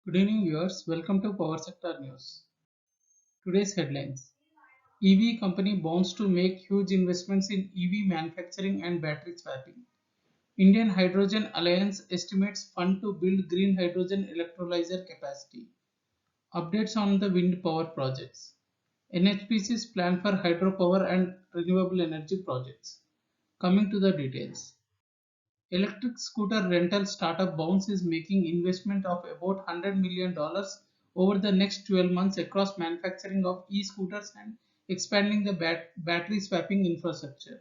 Good evening viewers, welcome to Power Sector News. Today's headlines. EV company bonds to make huge investments in EV manufacturing and battery swapping. Indian Hydrogen Alliance estimates fund to build green hydrogen electrolyzer capacity. Updates on the wind power projects. NHPC's plan for hydropower and renewable energy projects. Coming to the details. Electric scooter rental startup Bounce is making investment of about $100 million over the next 12 months across manufacturing of e-scooters and expanding the battery swapping infrastructure.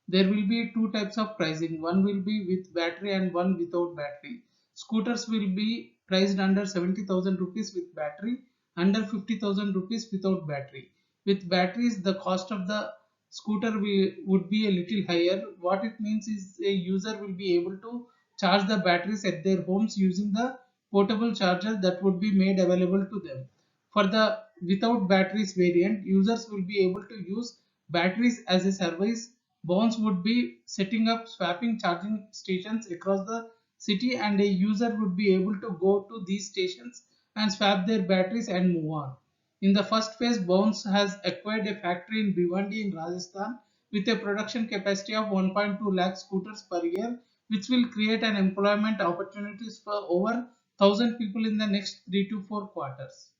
There will be two types of pricing. One will be with battery and one without battery. Scooters will be priced under 70,000 rupees with battery, under 50,000 rupees without battery. With batteries, the cost of the scooter would be a little higher. What it means is a user will be able to charge the batteries at their homes using the portable charger that would be made available to them. For the without batteries variant, users will be able to use batteries as a service. Bonds would be setting up swapping charging stations across the city, and a user would be able to go to these stations and swap their batteries and move on. In the first phase, Bounce has acquired a factory in Bhiwandi in Rajasthan with a production capacity of 1.2 lakh scooters per year, which will create an employment opportunities for over 1,000 people in the next 3 to 4 quarters.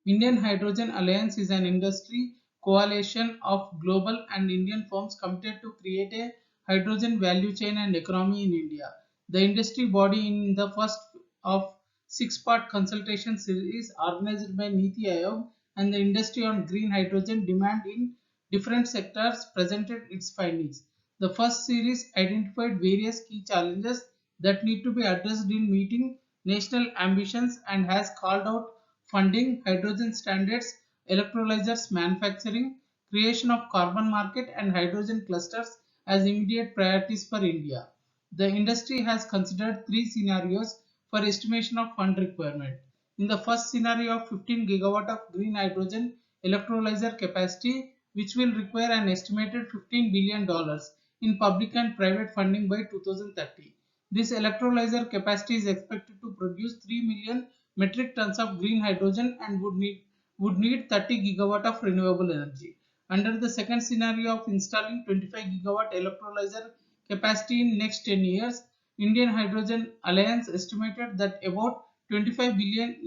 Indian Hydrogen Alliance is an industry coalition of global and Indian firms committed to create a hydrogen value chain and economy in India. The industry body in the first of six-part consultation series organized by Niti Aayog and the industry on green hydrogen demand in different sectors presented its findings. The first series identified various key challenges that need to be addressed in meeting national ambitions and has called out funding, hydrogen standards, electrolyzers manufacturing, creation of carbon market and hydrogen clusters as immediate priorities for India. The industry has considered three scenarios for estimation of fund requirement. In the first scenario of 15 gigawatt of green hydrogen electrolyzer capacity, which will require an estimated $15 billion in public and private funding by 2030. This electrolyzer capacity is expected to produce 3 million metric tons of green hydrogen and would need 30 gigawatt of renewable energy. Under the second scenario of installing 25 gigawatt electrolyzer capacity in next 10 years, Indian Hydrogen Alliance estimated that about $25 billion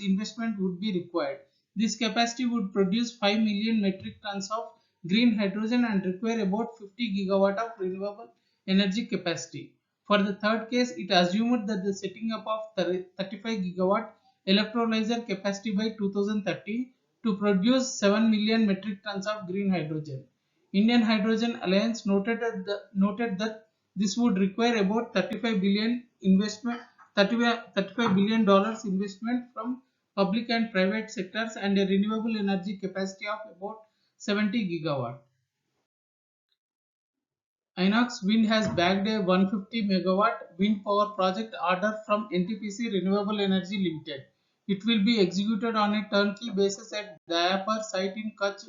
investment would be required. This capacity would produce 5 million metric tons of green hydrogen and require about 50 gigawatt of renewable energy capacity. For the third case, it assumed that the setting up of 35 gigawatt electrolyzer capacity by 2030 to produce 7 million metric tons of green hydrogen. Indian Hydrogen Alliance noted that this would require about 35 billion investment, $35 billion investment from public and private sectors and a renewable energy capacity of about 70 gigawatt. Inox Wind has bagged a 150 megawatt wind power project order from NTPC Renewable Energy Limited. It will be executed on a turnkey basis at Dayapar site in Kutch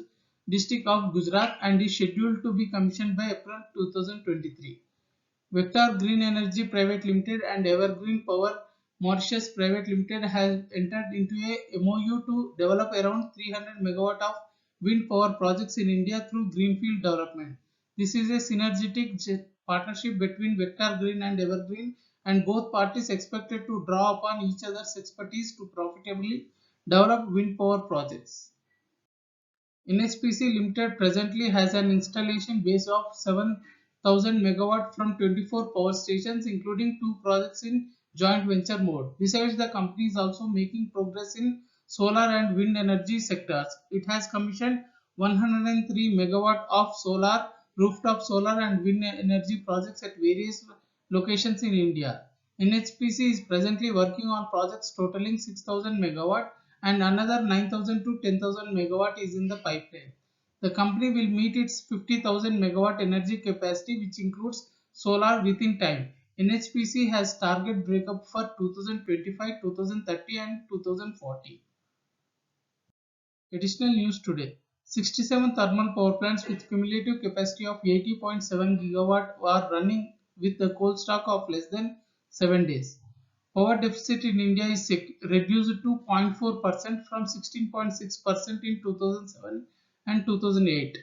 district of Gujarat and is scheduled to be commissioned by April 2023. Vector Green Energy Private Limited and Evergreen Power Mauritius Private Limited has entered into a MOU to develop around 300 megawatt of wind power projects in India through greenfield development. This is a synergetic partnership between Vector Green and Evergreen, and both parties expected to draw upon each other's expertise to profitably develop wind power projects. NHPC Limited presently has an installation base of 7,000 megawatt from 24 power stations, including two projects in joint venture mode. Besides, the company is also making progress in solar and wind energy sectors. It has commissioned 103 megawatt of solar, rooftop solar and wind energy projects at various locations in India. NHPC is presently working on projects totaling 6,000 megawatt and another 9,000 to 10,000 megawatt is in the pipeline. The company will meet its 50,000 megawatt energy capacity, which includes solar, within time. NHPC has target breakup for 2025, 2030 and 2040. Additional news today. 67 thermal power plants with cumulative capacity of 80.7 gigawatt are running with the coal stock of less than 7 days. Power deficit in India is reduced to 0.4% from 16.6% in 2007 and 2008.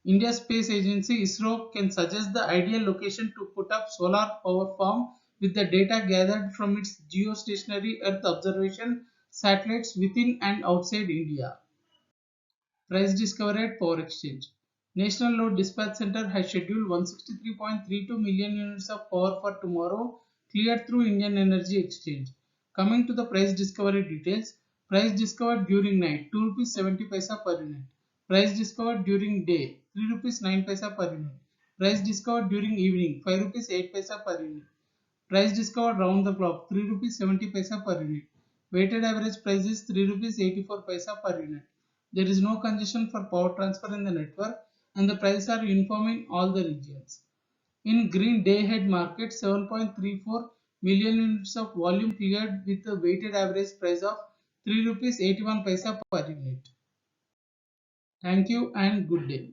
India Space Agency ISRO can suggest the ideal location to put up solar power farm with the data gathered from its geostationary Earth observation satellites within and outside India. Price discovery at Power Exchange. National Load Dispatch Center has scheduled 163.32 million units of power for tomorrow, cleared through Indian Energy Exchange. Coming to the price discovery details, price discovered during night 2 rupees 70 paisa per unit. Price discovered during day 3 rupees 9 paisa per unit. Price discovered during evening 5 rupees 8 paisa per unit. Price discovered round the clock 3 rupees 70 paisa per unit. Weighted average price is 3 rupees 84 paisa per unit. There is no congestion for power transfer in the network and the prices are uniform in all the regions. In green day-ahead market, 7.34 million units of volume cleared with a weighted average price of 3 rupees 81 paisa per unit. Thank you and good day.